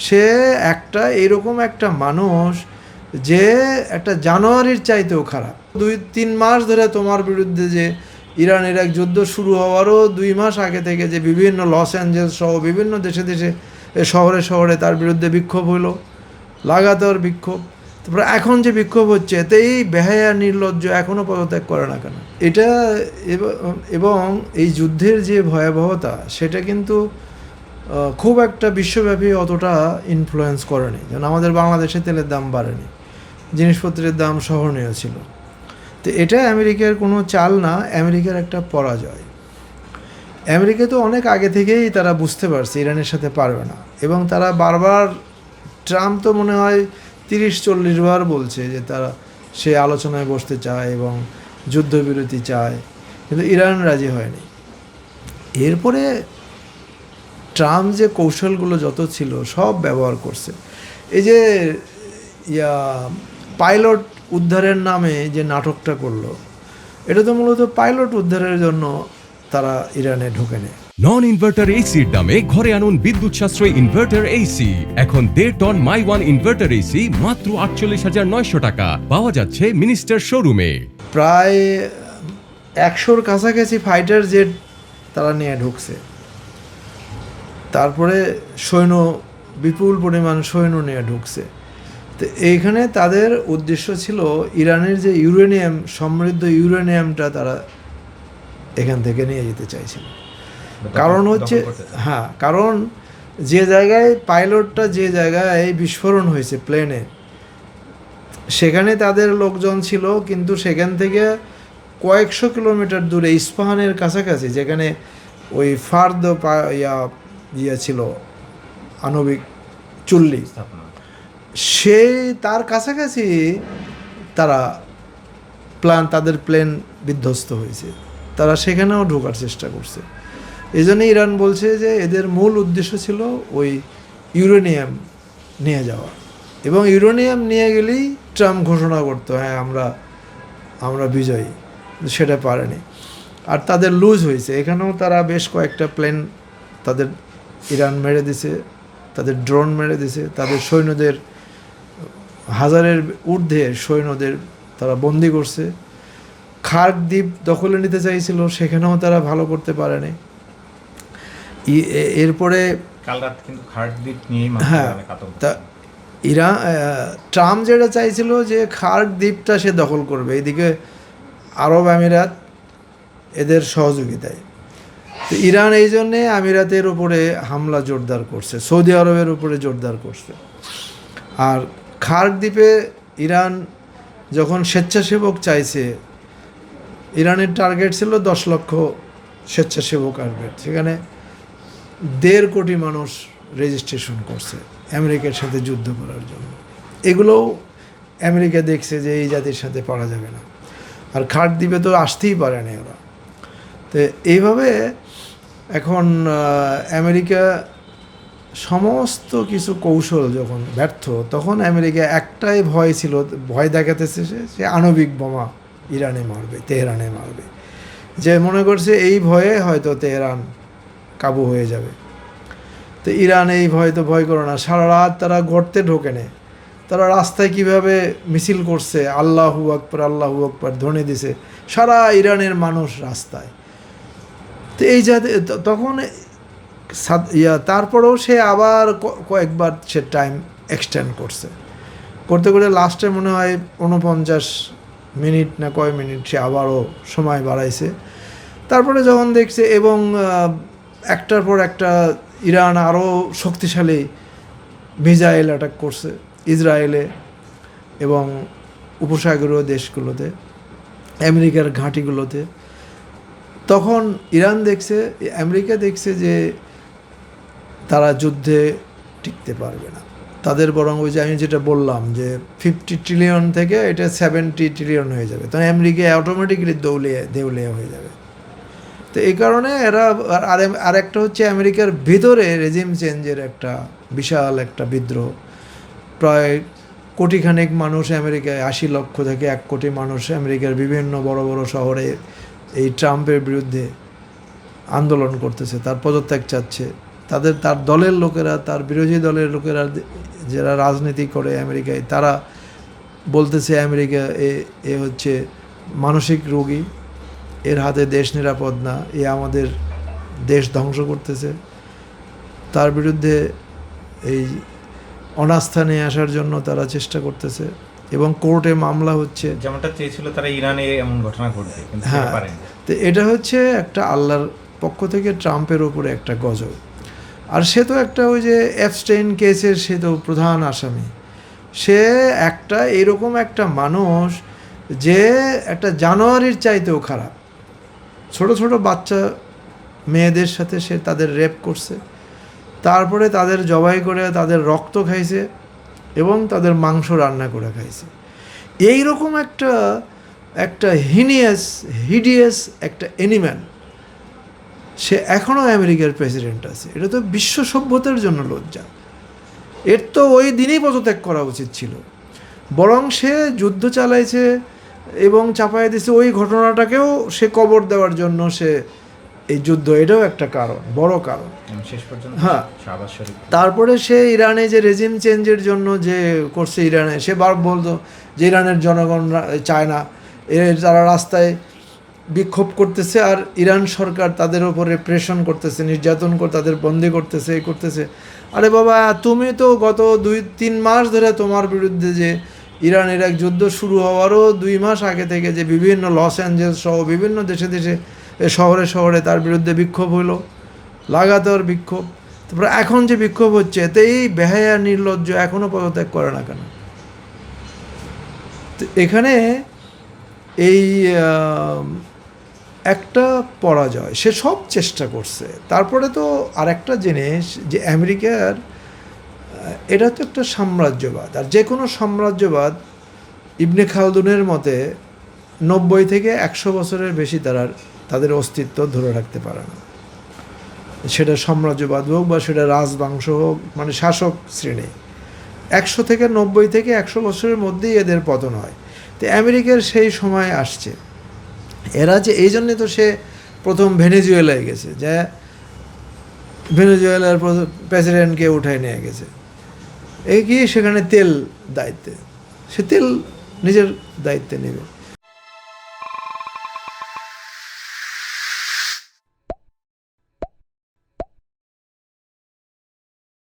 সে এরকম একটা মানুষ যে একটা জানোয়ারের চাইতেও খারাপ। 2-3 মাস ধরে তোমার বিরুদ্ধে যে ইরান ইরাক যুদ্ধ শুরু হওয়ারও 2 মাস আগে থেকে যে বিভিন্ন লস অ্যাঞ্জেলস সহ বিভিন্ন দেশে দেশে শহরে শহরে তার বিরুদ্ধে বিক্ষোভ হলো, লাগাতার বিক্ষোভ। তারপরে এখন যে বিক্ষোভ হচ্ছে এতে এই বেহায়া নির্লজ্জ এখনও পদত্যাগ করে না কেন? এটা এবং এই যুদ্ধের যে ভয়াবহতা সেটা কিন্তু খুব একটা বিশ্বব্যাপী অতটা ইনফ্লুয়েন্স করেনি। যেন আমাদের বাংলাদেশে তেলের দাম বাড়েনি, জিনিসপত্রের দাম সহনীয় ছিল। তো এটা আমেরিকার কোনো চাল না, আমেরিকার একটা পরাজয়। আমেরিকা তো অনেক আগে থেকেই তারা বুঝতে পারছে ইরানের সাথে পারবে না, এবং তারা বারবার, ট্রাম্প তো মনে হয় 30-40 বার বলছে যে সে আলোচনায় বসতে চায় এবং যুদ্ধবিরতি চায়, কিন্তু ইরান রাজি হয়নি। এরপরে ট্রাম্প যে কৌশলগুলো যত ছিল সব ব্যবহার করছে। এই যে পাইলট উদ্ধারের নামে যে নাটকটা করলো, এটা তো মূলত পাইলট উদ্ধারের জন্য তারা ইরানে ঢুকে নেয়। নন ইনভার্টার এসির দামে ঘরে আনুন বিদ্যুৎ সাশ্রয়ী ইনভার্টার এসি। এখন 1.5 ton my one inverter AC মাত্র 48,900 টাকা পাওয়া যাচ্ছে মিনিস্টার শোরুমে। প্রায় 100-র কাছাকাছি ফাইটার জেট তারা নিয়ে ঢুকছে। তারপরে বিপুল পরিমাণ সৈন্য নিয়ে ঢুকছে। তো এইখানে তাদের উদ্দেশ্য ছিল ইরানের যে ইউরেনিয়াম, সমৃদ্ধ ইউরেনিয়ামটা তারা এখান থেকে নিয়ে যেতে চাইছিল। কারণ হচ্ছে, কারণ যে জায়গায় পাইলটটা যে জায়গায় বিস্ফোরণ হয়েছে প্লেনে, সেখানে তাদের লোকজন ছিল, কিন্তু সেখান থেকে কয়েকশো কিলোমিটার দূরে ইস্পাহানের কাছাকাছি, যেখানে ওই ফার্দ ছিল আণবিক চুল্লি, তার কাছাকাছি তাদের প্লেন বিধ্বস্ত হয়েছে। তারা সেখানেও ঢোকার চেষ্টা করছে। এই জন্য ইরান বলছে যে এদের মূল উদ্দেশ্য ছিল ওই ইউরেনিয়াম নিয়ে যাওয়া, এবং ইউরেনিয়াম নিয়ে গেলেই ট্রাম্প ঘোষণা করতো হ্যাঁ আমরা বিজয়ী। সেটা পারেনি, আর তাদের লুজ হয়েছে। এখানেও তারা বেশ কয়েকটা প্লেন ইরান মেরে দিছে, তাদের ড্রোন মেরে দিছে, তাদের সৈন্যদের 1000-এর ঊর্ধ্বে সৈন্যদের তারা বন্দি করছে। খার্ক দ্বীপ দখলে নিতে চাইছিল, সেখানেও তারা ভালো করতে পারেনি। এরপরে ট্রাম্প যেটা চাইছিল যে খার্ক দ্বীপটা সে দখল করবে, এদিকে আরব আমিরাত এদের সহযোগিতায়। তো ইরান এই জন্যে আমিরাতের উপরে হামলা জোরদার করছে, সৌদি আরবের উপরে জোরদার করছে। আর খার্ক দ্বীপে ইরান যখন স্বেচ্ছাসেবক চাইছে, ইরানের টার্গেট ছিল 10 লক্ষ স্বেচ্ছাসেবক আসবে, সেখানে 1.5 কোটি মানুষ রেজিস্ট্রেশন করছে আমেরিকার সাথে যুদ্ধ করার জন্য। এগুলোও আমেরিকা দেখছে যে এই জাতির সাথে পারা যাবে না, আর খার্ক দ্বীপে তো আসতেই পারে না ওরা। তো এইভাবে এখন আমেরিকা সমস্ত কিছু কৌশল যখন ব্যর্থ, তখন আমেরিকা একটাই ভয় দেখাতেছে, সে আণবিক বোমা ইরানে মারবে, তেহরানে মারবে। যে মনে করছে এই ভয়ে হয়তো তেহরান কাবু হয়ে যাবে। তো ইরান এই ভয় করো না, সারা রাত তারা গর্তে ঢোকে নেয়। তারা রাস্তায় কিভাবে মিছিল করছে, আল্লাহু আকবার আল্লাহু আকবার ধ্বনি দিছে সারা ইরানের মানুষ রাস্তায়। তো এই তখন তারপরেও সে আবার কয়েকবার সে টাইম এক্সটেন্ড করতে লাস্টে মনে হয় 49 মিনিট না কয় মিনিট সে আবারও সময় বাড়াইছে। তারপরে যখন দেখছে, এবং একটার পর একটা ইরান আরও শক্তিশালী মিসাইল অ্যাটাক করছে ইসরায়েলে এবং উপসাগরীয় দেশগুলোতে, আমেরিকার ঘাঁটিগুলোতে, তখন আমেরিকা দেখছে যে তারা যুদ্ধে টিকতে পারবে না। তাদের বরং ওই যে আমি যেটা বললাম যে 50 ট্রিলিয়ন থেকে এটা 70 ট্রিলিয়ন হয়ে যাবে, তখন আমেরিকা অটোমেটিক্যালি দেউলিয়া হয়ে যাবে। তো এই কারণে এরা আর একটা হচ্ছে আমেরিকার ভিতরে রেজিম চেঞ্জের একটা বিশাল একটা বিদ্রোহ। প্রায় কোটিখানেক মানুষ আমেরিকায়, 80 লক্ষ থেকে 1 কোটি মানুষ আমেরিকার বিভিন্ন বড় বড় শহরে এই ট্রাম্পের বিরুদ্ধে আন্দোলন করতেছে, তার পদত্যাগ চাচ্ছে। তার দলের লোকেরা, তার বিরোধী দলের লোকেরা যারা রাজনীতি করে আমেরিকায়, তারা বলতেছে আমেরিকা এ হচ্ছে মানসিক রোগী, এর হাতে দেশ নিরাপদ না, এ আমাদের দেশ ধ্বংস করতেছে। তার বিরুদ্ধে এই অনাস্থা নিয়ে আসার জন্য তারা চেষ্টা করতেছে এবং কোর্টে মামলা হচ্ছে। যেমনটা চেয়েছিল তারা ইরানে এমন ঘটনা ঘটবে, কিন্তু হ্যাঁ, পারেনি। তো এটা হচ্ছে একটা আল্লাহর পক্ষ থেকে ট্রাম্পের উপরে একটা গজব। আর সে তো একটা ওই যে এপস্টেইন কেসের সে তো প্রধান আসামি। সে একটা এরকম একটা মানুষ যে একটা জানোয়ারের চাইতেও খারাপ। ছোট ছোট বাচ্চা মেয়েদের সাথে সে তাদের রেপ করছে, তারপরে তাদের জবাই করে তাদের রক্ত খাইছে এবং তাদের মাংস রান্না করে খাইছে। এই রকম একটা হিডিয়াস একটা অ্যানিম্যাল সে এখনও আমেরিকার প্রেসিডেন্ট আছে। এটা তো বিশ্ব সভ্যতার জন্য লজ্জা। এর তো ওই দিনই পদত্যাগ করা উচিত ছিল। বরং সে যুদ্ধ চালাইছে এবং চাপাই দিয়েছে, ওই ঘটনাটাকেও সে কবর দেওয়ার জন্য সে এই যুদ্ধ, এটাও একটা কারণ, বড় কারণ। শেষ পর্যন্ত হ্যাঁ, শাহবাজ শরীফ তারপরে সে ইরানে যে রেজিম চেঞ্জের জন্য যে করছে ইরানে, সে বলতো যে ইরানের জনগণ চায় না, তারা রাস্তায় বিক্ষোভ করতেছে আর ইরান সরকার তাদের উপরে প্রেশন করতেছে, নির্যাতন করে তাদের বন্দি করতেছে, এই করতেছে। আরে বাবা, তুমি তো গত 2-3 মাস ধরে তোমার বিরুদ্ধে যে ইরান ইরাক যুদ্ধ শুরু হওয়ারও 2 মাস আগে থেকে যে বিভিন্ন লস অ্যাঞ্জেলস সহ বিভিন্ন দেশে দেশে শহরে শহরে তার বিরুদ্ধে বিক্ষোভ হলো, লাগাতার বিক্ষোভ। তারপরে এখন যে বিক্ষোভ হচ্ছে, এতে এই বেহায়া নির্লজ্জ এখনও পদত্যাগ করে না কেন? তো এখানে এই একটা পরাজয়, সে সব চেষ্টা করছে। তারপরে তো আরেকটা জিনিস যে আমেরিকার এটা তো একটা সাম্রাজ্যবাদ, আর যে কোনো সাম্রাজ্যবাদ ইবনে খালদুনের মতে 90 থেকে 100 বছরের বেশি তাদের অস্তিত্ব ধরে রাখতে পারে না। সেটা সাম্রাজ্যবাদ হোক বা সেটা রাজবংশ হোক, মানে শাসক শ্রেণী, 100 থেকে 90 থেকে 100 বছরের মধ্যেই এদের পতন হয়। তো আমেরিকার সেই সময় আসছে। এরা যে এই জন্যে তো সে প্রথম ভেনেজুয়েলায় গেছে, যে ভেনেজুয়েলার প্রেসিডেন্টকে উঠায় নিয়ে গেছে, এই কি সেখানে তেল দায়িত্বে, সে তেল নিজের দায়িত্বে নেবে।